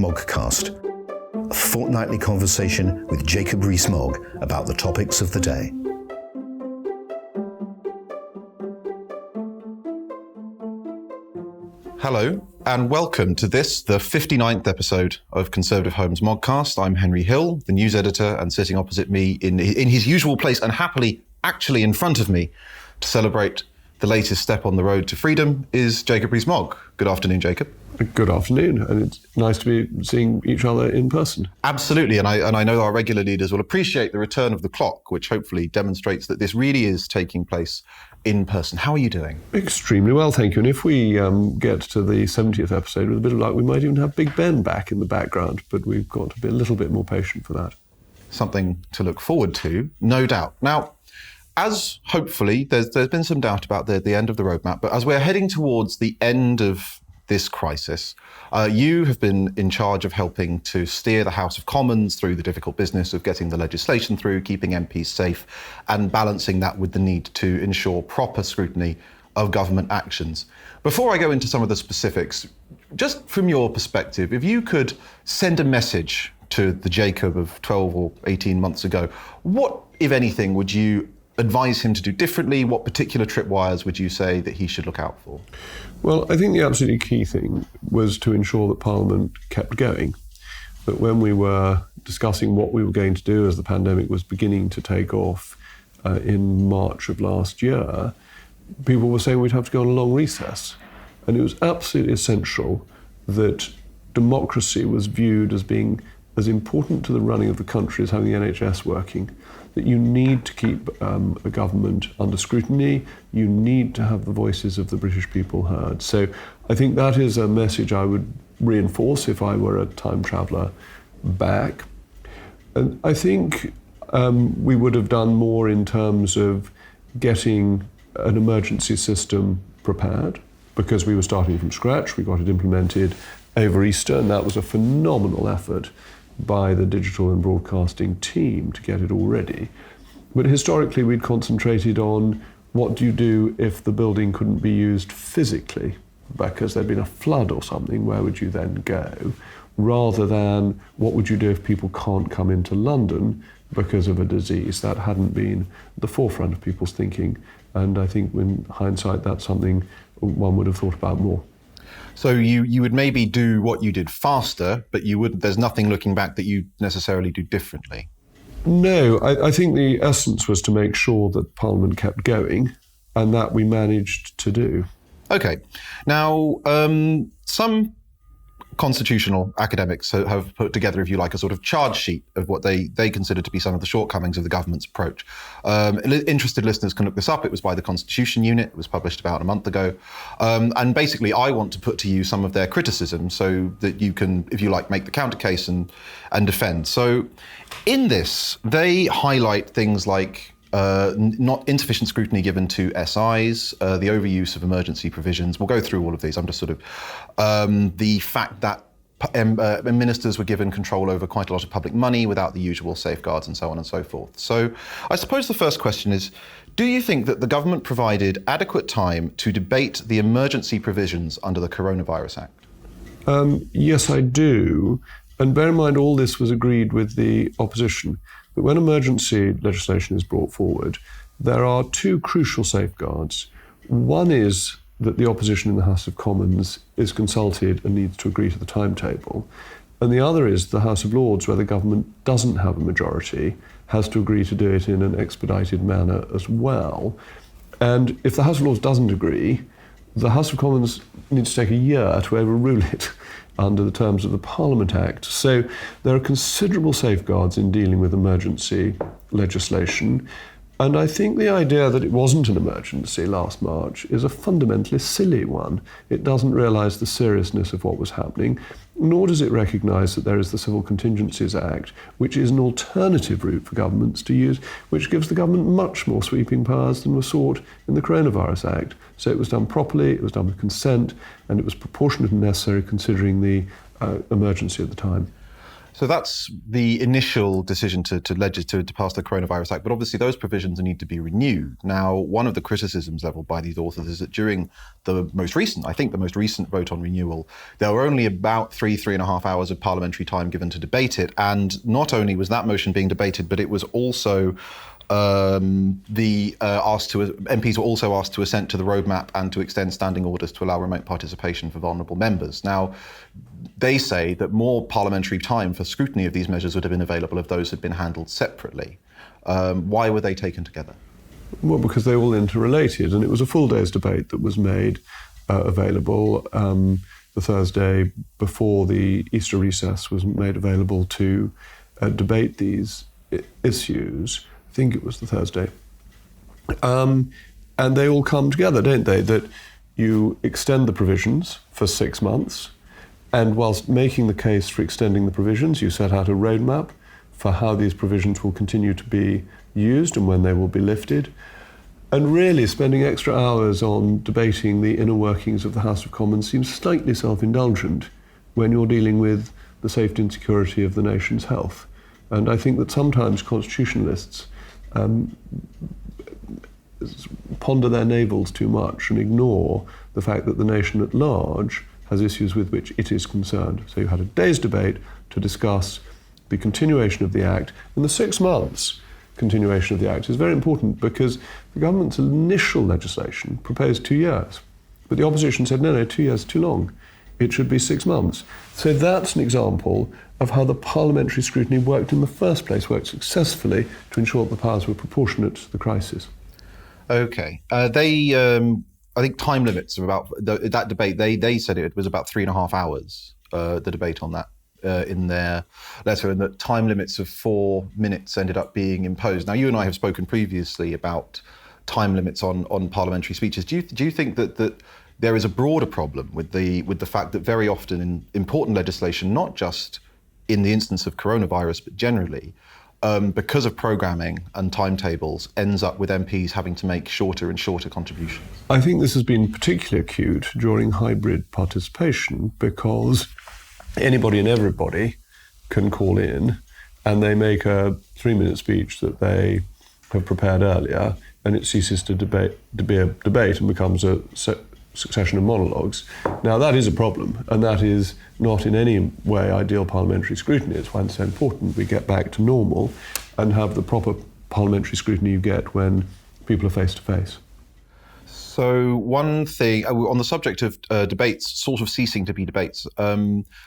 Moggcast, a fortnightly conversation with Jacob ReesMogg about the topics of the day. Hello, and welcome to this, the 59th episode of Conservative Homes Moggcast. I'm Henry Hill, the news editor, and sitting opposite me in his usual place and happily actually in front of me to celebrate the latest step on the road to freedom is Jacob ReesMogg. Good afternoon, Jacob. Good afternoon, and it's nice to be seeing each other in person. Absolutely, and I know our regular leaders will appreciate the return of the clock, which hopefully demonstrates that this really is taking place in person. How are you doing? Extremely well, thank you. And if we get to the 70th episode with a bit of luck, we might even have Big Ben back in the background, but we've got to be a little bit more patient for that. Something to look forward to, no doubt. Now, as hopefully, there's been some doubt about the end of the roadmap, but as we're heading towards the end of this crisis, you have been in charge of helping to steer the House of Commons through the difficult business of getting the legislation through, keeping MPs safe, and balancing that with the need to ensure proper scrutiny of government actions. Before I go into some of the specifics, just from your perspective, if you could send a message to the Jacob of 12 or 18 months ago, what, if anything, would you advise him to do differently? What particular tripwires would you say that he should look out for? Well, I think the absolutely key thing was to ensure that Parliament kept going. That when we were discussing what we were going to do as the pandemic was beginning to take off in March of last year, people were saying we'd have to go on a long recess. And it was absolutely essential that democracy was viewed as being as important to the running of the country as having the NHS working, that you need to keep a government under scrutiny, you need to have the voices of the British people heard. So I think that is a message I would reinforce if I were a time traveller back. And I think we would have done more in terms of getting an emergency system prepared, because we were starting from scratch. We got it implemented over Easter, and that was a phenomenal effort by the digital and broadcasting team to get it all ready. But historically, we'd concentrated on what do you do if the building couldn't be used physically, because there'd been a flood or something, where would you then go? Rather than what would you do if people can't come into London because of a disease. That hadn't been at the forefront of people's thinking. And I think in hindsight, that's something one would have thought about more. So you would maybe do what you did faster, but there's nothing looking back that you necessarily do differently. No, I think the essence was to make sure that Parliament kept going, and that we managed to do. Okay. Now, some constitutional academics have put together, if you like, a sort of charge sheet of what they consider to be some of the shortcomings of the government's approach. Interested listeners can look this up. It was by the Constitution Unit. It was published about a month ago. And basically, I want to put to you some of their criticism so that you can, if you like, make the counter case and defend. So in this, they highlight things like not insufficient scrutiny given to SIs, the overuse of emergency provisions. We'll go through all of these. I'm just sort of the fact that ministers were given control over quite a lot of public money without the usual safeguards and so on and so forth. So I suppose the first question is, do you think that the government provided adequate time to debate the emergency provisions under the Coronavirus Act? Yes, I do. And bear in mind, all this was agreed with the opposition. But when emergency legislation is brought forward, there are two crucial safeguards. One is that the opposition in the House of Commons is consulted and needs to agree to the timetable. And the other is the House of Lords, where the government doesn't have a majority, has to agree to do it in an expedited manner as well. And if the House of Lords doesn't agree, the House of Commons needs to take a year to overrule it under the terms of the Parliament Act. So there are considerable safeguards in dealing with emergency legislation. And I think the idea that it wasn't an emergency last March is a fundamentally silly one. It doesn't realise the seriousness of what was happening, nor does it recognise that there is the Civil Contingencies Act, which is an alternative route for governments to use, which gives the government much more sweeping powers than were sought in the Coronavirus Act. So it was done properly, it was done with consent, and it was proportionate and necessary considering the emergency at the time. So that's the initial decision to pass the Coronavirus Act, but obviously those provisions need to be renewed. Now, one of the criticisms leveled by these authors is that during the most recent vote on renewal, there were only about three and a half hours of parliamentary time given to debate it, and not only was that motion being debated, but it was also MPs were also asked to assent to the roadmap and to extend standing orders to allow remote participation for vulnerable members. Now, they say that more parliamentary time for scrutiny of these measures would have been available if those had been handled separately. Why were they taken together? Well, because they all interrelated, and it was a full day's debate that was made available. The Thursday before the Easter recess was made available to debate these issues. I think it was the Thursday. And they all come together, don't they? That you extend the provisions for 6 months, and whilst making the case for extending the provisions, you set out a roadmap for how these provisions will continue to be used and when they will be lifted. And really spending extra hours on debating the inner workings of the House of Commons seems slightly self-indulgent when you're dealing with the safety and security of the nation's health. And I think that sometimes constitutionalists ponder their navels too much and ignore the fact that the nation at large has issues with which it is concerned. So you had a day's debate to discuss the continuation of the Act, and the 6 months continuation of the Act is very important because the government's initial legislation proposed 2 years, but the opposition said, no, 2 years is too long. It should be 6 months. So that's an example of how the parliamentary scrutiny worked in the first place, worked successfully to ensure that the powers were proportionate to the crisis. Okay. I think time limits of about that debate, they said it was about 3.5 hours, the debate on that in their letter, and that time limits of 4 minutes ended up being imposed. Now, you and I have spoken previously about time limits on parliamentary speeches. Do you think that there is a broader problem with the fact that very often in important legislation, not just in the instance of coronavirus, but generally, because of programming and timetables, ends up with MPs having to make shorter and shorter contributions? I think this has been particularly acute during hybrid participation because anybody and everybody can call in and they make a 3-minute speech that they have prepared earlier, and it ceases to be a debate and becomes a succession of monologues. Now, that is a problem, and that is not in any way ideal parliamentary scrutiny. It's why it's so important we get back to normal and have the proper parliamentary scrutiny you get when people are face to face. So one thing, on the subject of debates sort of ceasing to be debates,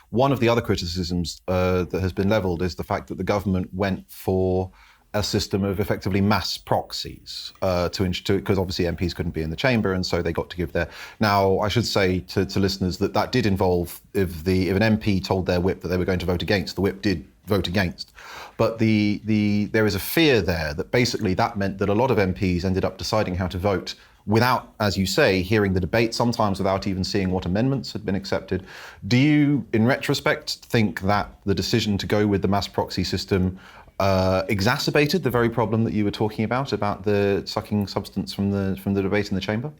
one of the other criticisms that has been levelled is the fact that the government went for a system of effectively mass proxies because obviously MPs couldn't be in the chamber, and so they got to give their. Now, I should say to listeners that did involve if an MP told their whip that they were going to vote against, the whip did vote against. But there is a fear there that basically that meant that a lot of MPs ended up deciding how to vote without, as you say, hearing the debate, sometimes without even seeing what amendments had been accepted. Do you, in retrospect, think that the decision to go with the mass proxy system exacerbated the very problem that you were talking about the sucking substance from the debate in the chamber?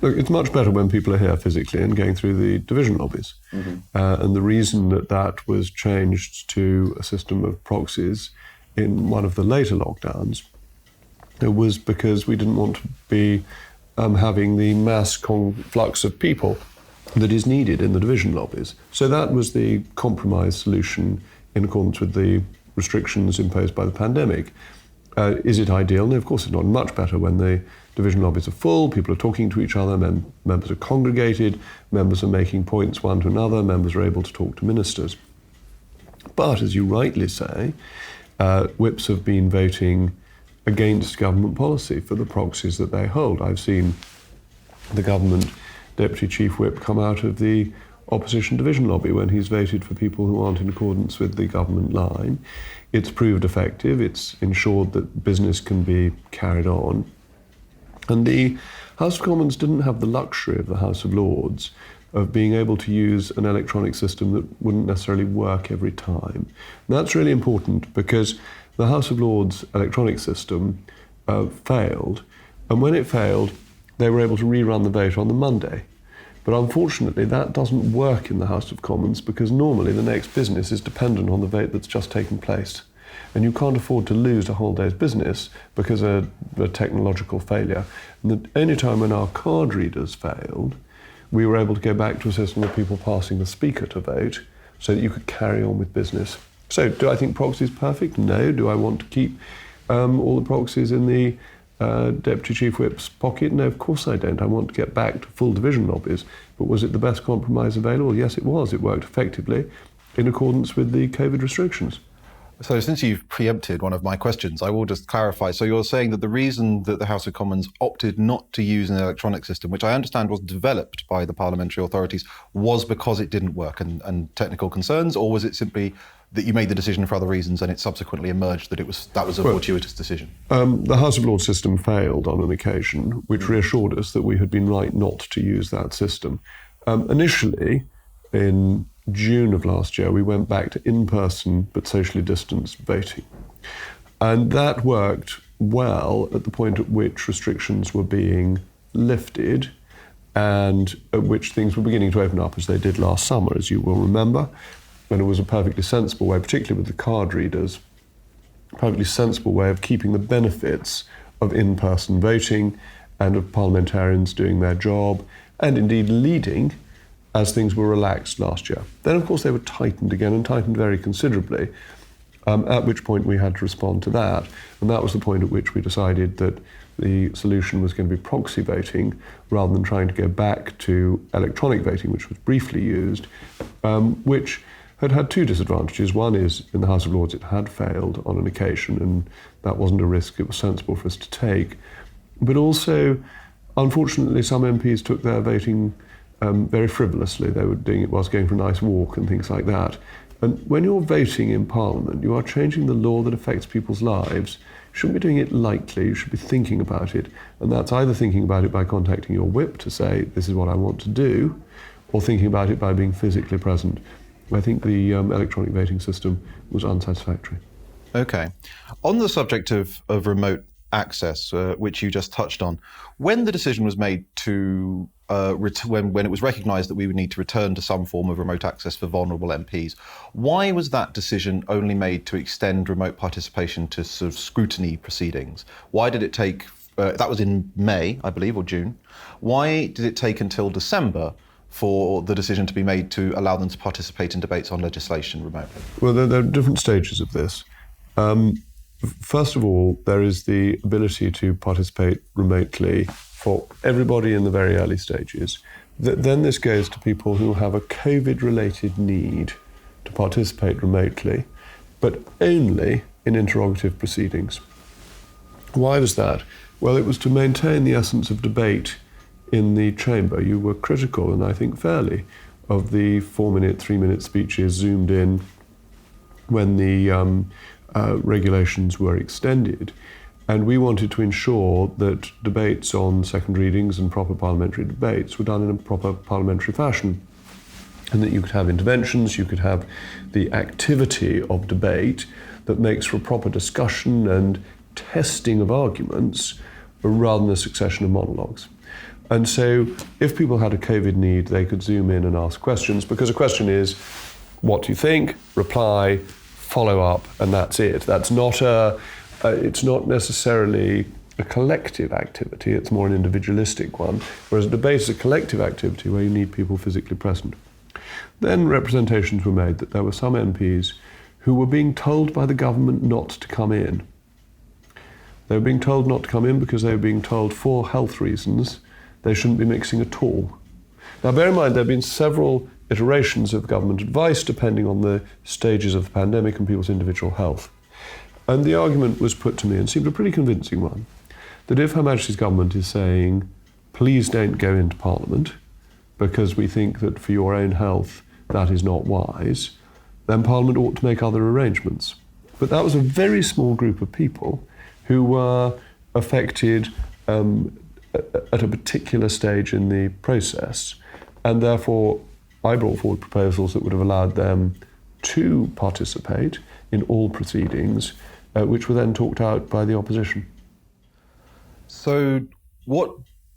Look, it's much better when people are here physically and going through the division lobbies. Mm-hmm. And the reason that was changed to a system of proxies in one of the later lockdowns was because we didn't want to be having the mass conflux of people that is needed in the division lobbies. So that was the compromise solution in accordance with the restrictions imposed by the pandemic. Is it ideal? No, of course it's not. Much better when the division lobbies are full, people are talking to each other, members are congregated, members are making points one to another, members are able to talk to ministers. But as you rightly say, whips have been voting against government policy for the proxies that they hold. I've seen the government deputy chief whip come out of the opposition division lobby when he's voted for people who aren't in accordance with the government line. It's proved effective. It's ensured that business can be carried on. And the House of Commons didn't have the luxury of the House of Lords of being able to use an electronic system that wouldn't necessarily work every time. And that's really important because the House of Lords electronic system failed, and when it failed, they were able to rerun the vote on the Monday. But unfortunately, that doesn't work in the House of Commons because normally the next business is dependent on the vote that's just taken place. And you can't afford to lose a whole day's business because of a technological failure. And the only time when our card readers failed, we were able to go back to a system of people passing the speaker to vote so that you could carry on with business. So do I think proxies perfect? No. Do I want to keep all the proxies in the Deputy Chief Whip's pocket? No, of course I don't. I want to get back to full division lobbies. But was it the best compromise available? Yes, it was. It worked effectively in accordance with the COVID restrictions. So since you've preempted one of my questions, I will just clarify. So you're saying that the reason that the House of Commons opted not to use an electronic system, which I understand was developed by the parliamentary authorities, was because it didn't work and technical concerns, or was it simply that you made the decision for other reasons and it subsequently emerged that that was a fortuitous decision? The House of Lords system failed on an occasion, which reassured us that we had been right not to use that system. Initially, in June of last year, we went back to in-person but socially distanced voting. And that worked well at the point at which restrictions were being lifted and at which things were beginning to open up as they did last summer, as you will remember. And it was a perfectly sensible way, particularly with the card readers, a perfectly sensible way of keeping the benefits of in-person voting and of parliamentarians doing their job and indeed leading as things were relaxed last year. Then, of course, they were tightened again and tightened very considerably, at which point we had to respond to that. And that was the point at which we decided that the solution was going to be proxy voting rather than trying to go back to electronic voting, which was briefly used, which had two disadvantages. One is, in the House of Lords, it had failed on an occasion, and that wasn't a risk it was sensible for us to take. But also, unfortunately, some MPs took their voting very frivolously. They were doing it whilst going for a nice walk and things like that. And when you're voting in Parliament, you are changing the law that affects people's lives. You shouldn't be doing it lightly, you should be thinking about it. And that's either thinking about it by contacting your whip to say, this is what I want to do, or thinking about it by being physically present. I think the electronic voting system was unsatisfactory. Okay. On the subject of remote access, which you just touched on, when the decision was made to when it was recognised that we would need to return to some form of remote access for vulnerable MPs, why was that decision only made to extend remote participation to sort of scrutiny proceedings? Why did it take, that was in May, I believe, or June. Why did it take until December for the decision to be made to allow them to participate in debates on legislation remotely? Well, there are different stages of this. First of all, there is the ability to participate remotely for everybody in the very early stages. Then this goes to people who have a COVID-related need to participate remotely, but only in interrogative proceedings. Why was that? Well, it was to maintain the essence of debate in the chamber. You were critical, and I think fairly, of the 4-minute, 3-minute speeches zoomed in when the regulations were extended. And we wanted to ensure that debates on second readings and proper parliamentary debates were done in a proper parliamentary fashion, and that you could have interventions, you could have the activity of debate that makes for a proper discussion and testing of arguments rather than a succession of monologues. And so if people had a COVID need, they could zoom in and ask questions, because a question is, what do you think? Reply, follow up, and that's it. That's not it's not necessarily a collective activity, it's more an individualistic one, whereas a debate is a collective activity where you need people physically present. Then representations were made that there were some MPs who were being told by the government not to come in. They were being told not to come in because they were being told for health reasons they shouldn't be mixing at all. Now bear in mind there have been several iterations of government advice depending on the stages of the pandemic and people's individual health. And the argument was put to me, and seemed a pretty convincing one, that if Her Majesty's government is saying, please don't go into Parliament because we think that for your own health that is not wise, then Parliament ought to make other arrangements. But that was a very small group of people who were affected at a particular stage in the process, and therefore I brought forward proposals that would have allowed them to participate in all proceedings, which were then talked out by the opposition. So what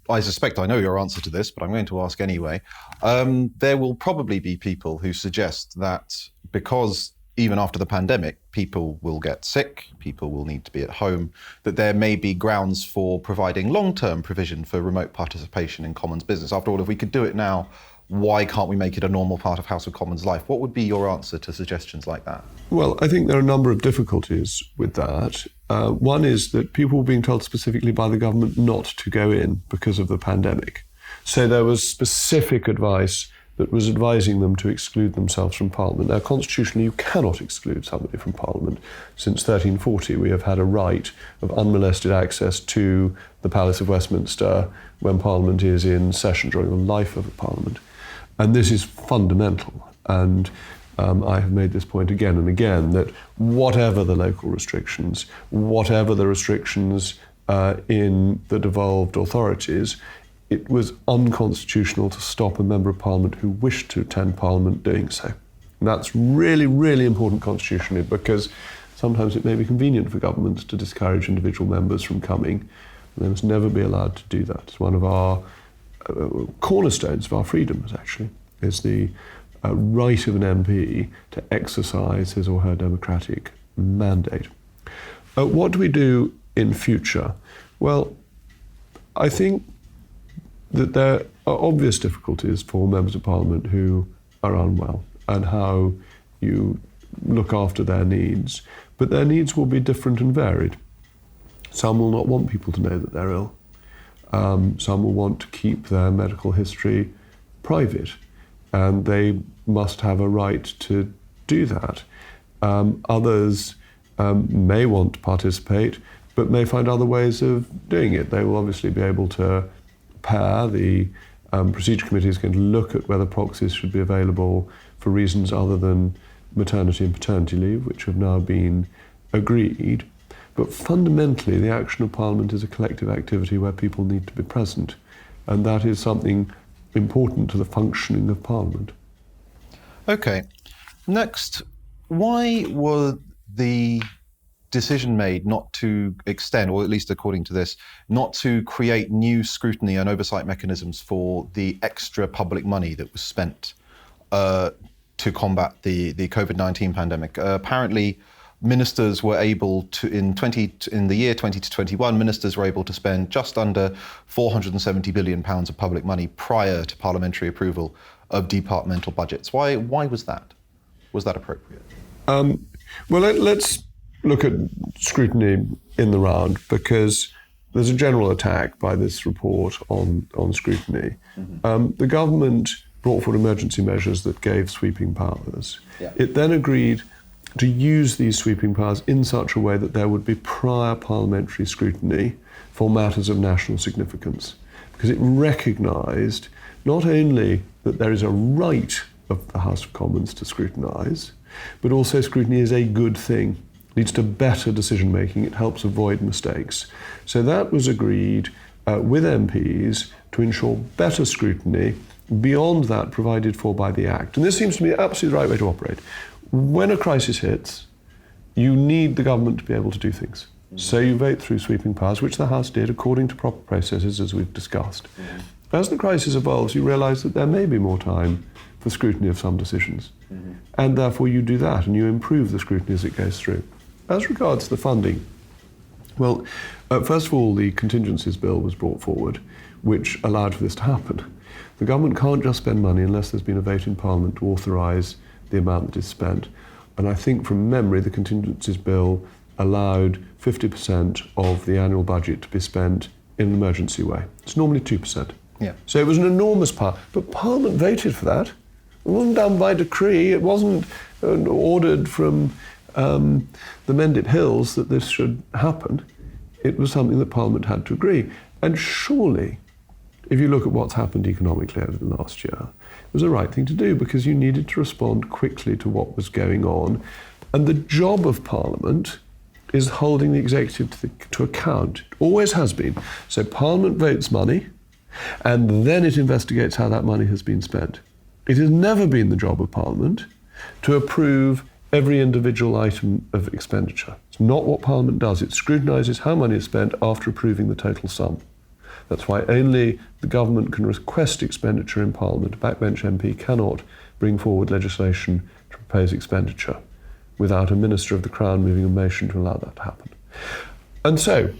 I suspect I know your answer to this, but I'm going to ask anyway. There will probably be people who suggest that because even after the pandemic, people will get sick, people will need to be at home, that there may be grounds for providing long-term provision for remote participation in Commons business. After all, if we could do it now, why can't we make it a normal part of House of Commons life? What would be your answer to suggestions like that? Well, I think there are a number of difficulties with that. One is that people were being told specifically by the government not to go in because of the pandemic. So there was specific advice that was advising them to exclude themselves from Parliament. Now, constitutionally, you cannot exclude somebody from Parliament. Since 1340, we have had a right of unmolested access to the Palace of Westminster when Parliament is in session during the life of a Parliament. And this is fundamental. And I have made this point again and again, that whatever the local restrictions, whatever the restrictions in the devolved authorities, it was unconstitutional to stop a member of Parliament who wished to attend Parliament doing so. And that's really, really important constitutionally, because sometimes it may be convenient for governments to discourage individual members from coming. And they must never be allowed to do that. It's one of our cornerstones of our freedoms, actually, is the right of an MP to exercise his or her democratic mandate. What do we do in future? Well, I think that there are obvious difficulties for members of Parliament who are unwell and how you look after their needs. But their needs will be different and varied. Some will not want people to know that they're ill. Some will want to keep their medical history private, and they must have a right to do that. Others may want to participate, but may find other ways of doing it. They will obviously be able to pair. The Procedure Committee is going to look at whether proxies should be available for reasons other than maternity and paternity leave, which have now been agreed. But fundamentally, the action of Parliament is a collective activity where people need to be present, and that is something important to the functioning of Parliament. Okay. Next, why were the decision made not to extend, or at least according to this, not to create new scrutiny and oversight mechanisms for the extra public money that was spent to combat the COVID-19 pandemic? Apparently, ministers were able to, in the year 20 to 21, ministers were able to spend just under £470 billion of public money prior to parliamentary approval of departmental budgets. Why was that? Was that appropriate? Well, let's look at scrutiny in the round, because there's a general attack by this report on scrutiny. Mm-hmm. The government brought forward emergency measures that gave sweeping powers. Yeah. It then agreed to use these sweeping powers in such a way that there would be prior parliamentary scrutiny for matters of national significance, because it recognised not only that there is a right of the House of Commons to scrutinise, but also scrutiny is a good thing. It leads to better decision making, it helps avoid mistakes. So that was agreed with MPs to ensure better scrutiny beyond that provided for by the Act. And this seems to me absolutely the right way to operate. When a crisis hits, you need the government to be able to do things. Mm-hmm. So you vote through sweeping powers, which the House did according to proper processes, as we've discussed. Mm-hmm. As the crisis evolves, you realise that there may be more time for scrutiny of some decisions. Mm-hmm. And therefore you do that, and you improve the scrutiny as it goes through. As regards the funding, well, first of all, the contingencies bill was brought forward, which allowed for this to happen. The government can't just spend money unless there's been a vote in Parliament to authorise the amount that is spent. And I think from memory, the contingencies bill allowed 50% of the annual budget to be spent in an emergency way. It's normally 2%. Yeah. So it was an enormous power. But Parliament voted for that. It wasn't done by decree. It wasn't ordered from the Mendip Hills that this should happen. It was something that Parliament had to agree. And surely, if you look at what's happened economically over the last year, it was the right thing to do, because you needed to respond quickly to what was going on. And the job of Parliament is holding the executive to account. It always has been. So Parliament votes money, and then it investigates how that money has been spent. It has never been the job of Parliament to approve every individual item of expenditure. It's not what Parliament does. It scrutinises how money is spent after approving the total sum. That's why only the government can request expenditure in Parliament. A backbench MP cannot bring forward legislation to propose expenditure without a Minister of the Crown moving a motion to allow that to happen. And so,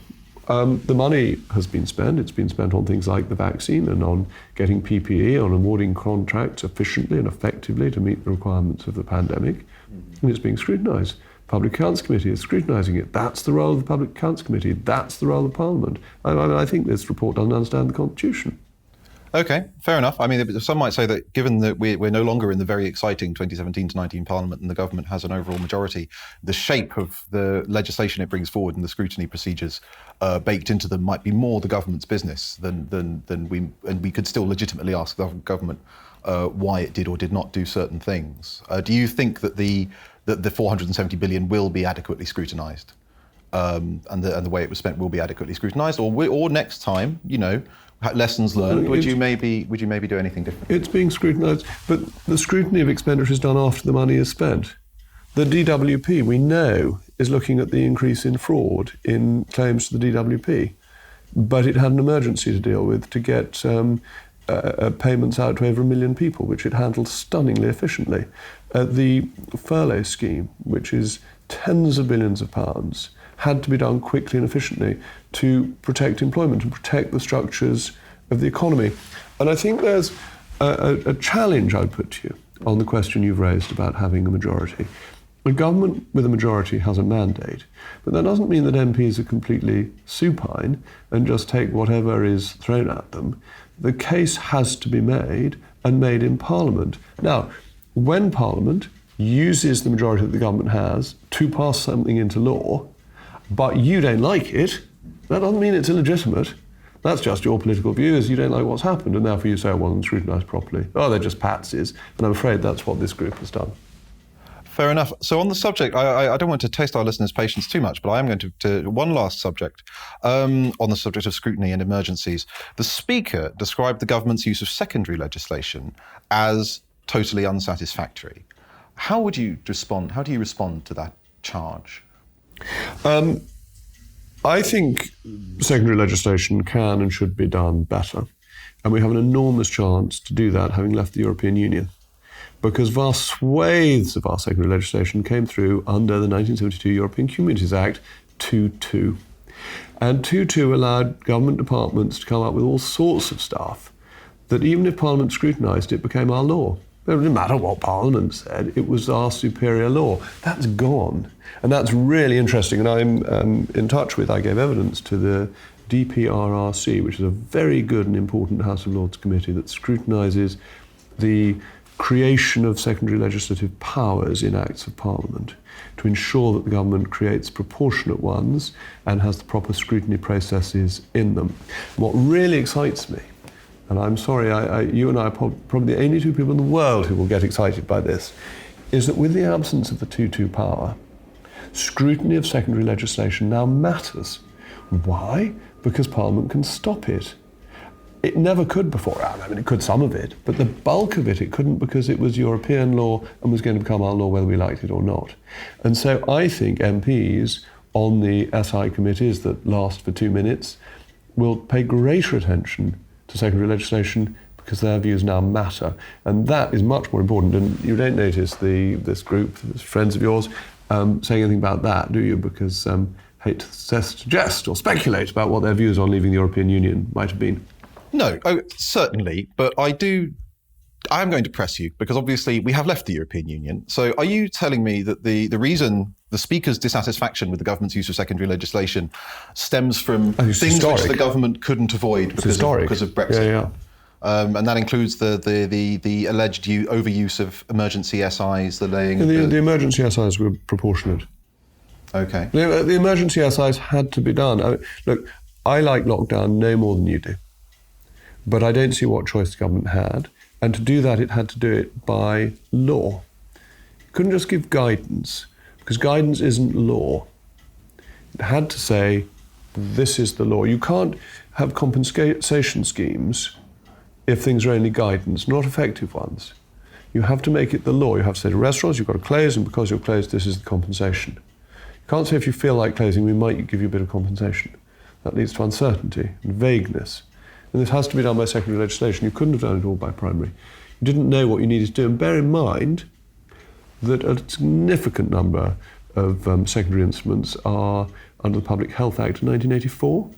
the money has been spent. It's been spent on things like the vaccine and on getting PPE, on awarding contracts efficiently and effectively to meet the requirements of the pandemic. And it's being scrutinised. Public Accounts Committee is scrutinising it. That's the role of the Public Accounts Committee. That's the role of Parliament. I think this report doesn't understand the Constitution. Okay, fair enough. I mean, some might say that given that we're no longer in the very exciting 2017 to 19 Parliament and the government has an overall majority, the shape of the legislation it brings forward and the scrutiny procedures baked into them might be more the government's business than we could still legitimately ask the government why it did or did not do certain things. Do you think that the 470 billion will be adequately scrutinised, and the way it was spent will be adequately scrutinised, or next time, lessons learned, would you maybe do anything different? It's being scrutinised, but the scrutiny of expenditure is done after the money is spent. The DWP, we know, is looking at the increase in fraud in claims to the DWP, but it had an emergency to deal with to get payments out to over 1 million people, which it handled stunningly efficiently. The furlough scheme, which is tens of billions of pounds, had to be done quickly and efficiently to protect employment and protect the structures of the economy. And I think there's a challenge I'd put to you on the question you've raised about having a majority. A government with a majority has a mandate, but that doesn't mean that MPs are completely supine and just take whatever is thrown at them. The case has to be made, and made in Parliament. Now, when Parliament uses the majority that the government has to pass something into law, but you don't like it, that doesn't mean it's illegitimate. That's just your political view, is you don't like what's happened, and therefore you say it wasn't scrutinised properly. Oh, they're just patsies. And I'm afraid that's what this group has done. Fair enough. So on the subject, I don't want to taste our listeners' patience too much, but I am going to one last subject on the subject of scrutiny and emergencies. The Speaker described the government's use of secondary legislation as totally unsatisfactory. How would you respond? How do you respond to that charge? I think secondary legislation can and should be done better. And we have an enormous chance to do that, having left the European Union. Because vast swathes of our secondary legislation came through under the 1972 European Communities Act 2.2. And 2.2 allowed government departments to come up with all sorts of stuff that even if Parliament scrutinised it, became our law. It didn't matter what Parliament said, it was our superior law. That's gone. And that's really interesting. And I'm in touch with, I gave evidence to the DPRRC, which is a very good and important House of Lords committee that scrutinises the creation of secondary legislative powers in Acts of Parliament to ensure that the government creates proportionate ones and has the proper scrutiny processes in them. What really excites me, and I'm sorry, you and I are probably the only two people in the world who will get excited by this, is that with the absence of the 2.2 power, scrutiny of secondary legislation now matters. Why? Because Parliament can stop it. It never could before. I mean, it could some of it, but the bulk of it couldn't, because it was European law and was going to become our law whether we liked it or not. And so I think MPs on the SI committees that last for 2 minutes will pay greater attention to secondary legislation because their views now matter. And that is much more important. And you don't notice this group, this friends of yours, saying anything about that, do you? Because hate to suggest or speculate about what their views on leaving the European Union might have been. No, certainly, but I am going to press you because obviously we have left the European Union. So are you telling me that the reason the Speaker's dissatisfaction with the government's use of secondary legislation stems from things which the government couldn't avoid because of Brexit? Yeah. And that includes the alleged overuse of emergency SIs, the laying the emergency SIs were proportionate. Okay. The emergency SIs had to be done. Look, I like lockdown no more than you do. But I don't see what choice the government had. And to do that, it had to do it by law. It couldn't just give guidance, because guidance isn't law. It had to say, this is the law. You can't have compensation schemes if things are only guidance, not effective ones. You have to make it the law. You have to say to restaurants, you've got to close, and because you're closed, this is the compensation. You can't say if you feel like closing, we might give you a bit of compensation. That leads to uncertainty and vagueness. And this has to be done by secondary legislation. You couldn't have done it all by primary. You didn't know what you needed to do. And bear in mind that a significant number of secondary instruments are under the Public Health Act of 1984,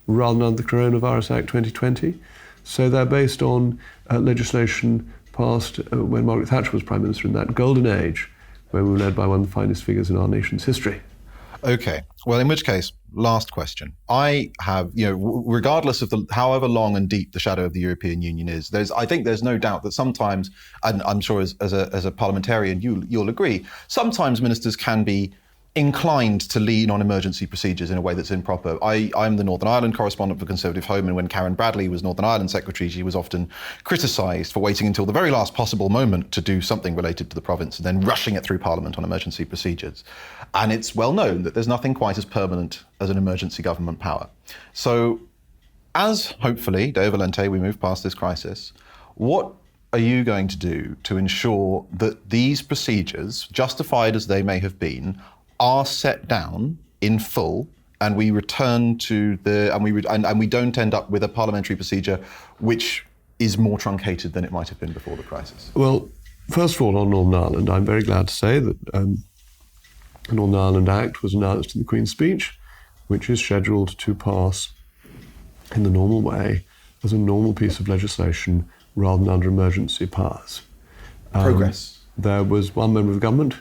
rather than under the Coronavirus Act 2020. So they're based on legislation passed when Margaret Thatcher was Prime Minister in that golden age, where we were led by one of the finest figures in our nation's history. Okay. Well, in which case, last question. I have, regardless of however long and deep the shadow of the European Union is, I think there's no doubt that sometimes, and I'm sure as a parliamentarian you'll agree, sometimes ministers can be inclined to lean on emergency procedures in a way that's improper. I'm the Northern Ireland correspondent for Conservative Home, and when Karen Bradley was Northern Ireland Secretary, she was often criticised for waiting until the very last possible moment to do something related to the province and then rushing it through Parliament on emergency procedures. And it's well known that there's nothing quite as permanent as an emergency government power. So as hopefully, Deo Volente, we move past this crisis, what are you going to do to ensure that these procedures, justified as they may have been, are set down in full, and we return to and we don't end up with a parliamentary procedure which is more truncated than it might have been before the crisis? Well, first of all, on Northern Ireland, I'm very glad to say that the Northern Ireland Act was announced in the Queen's Speech, which is scheduled to pass in the normal way as a normal piece of legislation rather than under emergency powers. Progress. There was one member of the government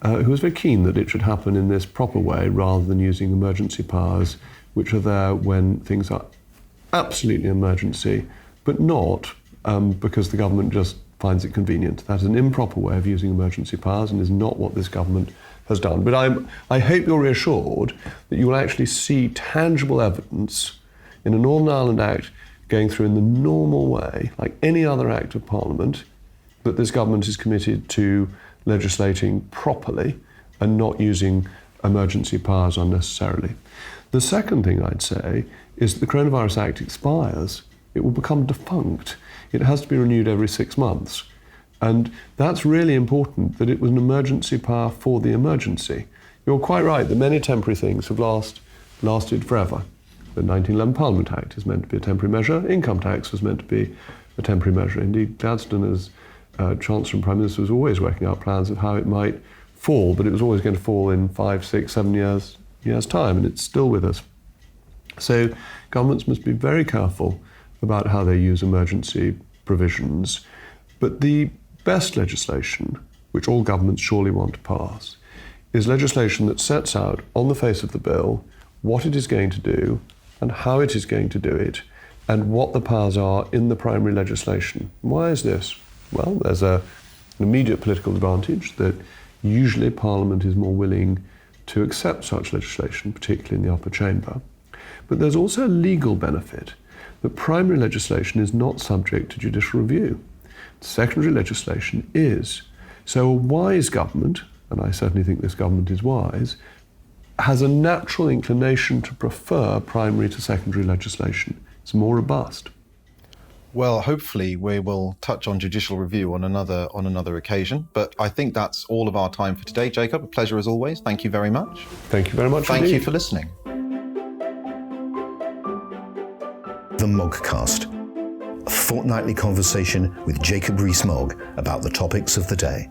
who was very keen that it should happen in this proper way rather than using emergency powers, which are there when things are absolutely emergency, but not because the government just finds it convenient. That is an improper way of using emergency powers and is not what this government has done. But I hope you're reassured that you will actually see tangible evidence in a Northern Ireland Act going through in the normal way, like any other Act of Parliament, that this government is committed to legislating properly and not using emergency powers unnecessarily. The second thing I'd say is that the Coronavirus Act expires. It will become defunct. It has to be renewed every 6 months. And that's really important, that it was an emergency power for the emergency. You're quite right that many temporary things have lasted forever. The 1911 Parliament Act is meant to be a temporary measure. Income tax was meant to be a temporary measure. Indeed, Gladstone, as Chancellor and Prime Minister, was always working out plans of how it might fall, but it was always going to fall in 5, 6, 7 years time, and it's still with us. So governments must be very careful about how they use emergency provisions. But the best legislation, which all governments surely want to pass, is legislation that sets out on the face of the bill what it is going to do and how it is going to do it and what the powers are in the primary legislation. Why is this? Well, there's an immediate political advantage that usually Parliament is more willing to accept such legislation, particularly in the upper chamber. But there's also a legal benefit that primary legislation is not subject to judicial review. Secondary legislation is. So a wise government, and I certainly think this government is wise, has a natural inclination to prefer primary to secondary legislation. It's more robust. Well, hopefully we will touch on judicial review on another occasion. But I think that's all of our time for today. Jacob, a pleasure as always. Thank you very much. Thank you very much Thank indeed. you for listening. The Moggcast, a fortnightly conversation with Jacob ReesMogg about the topics of the day.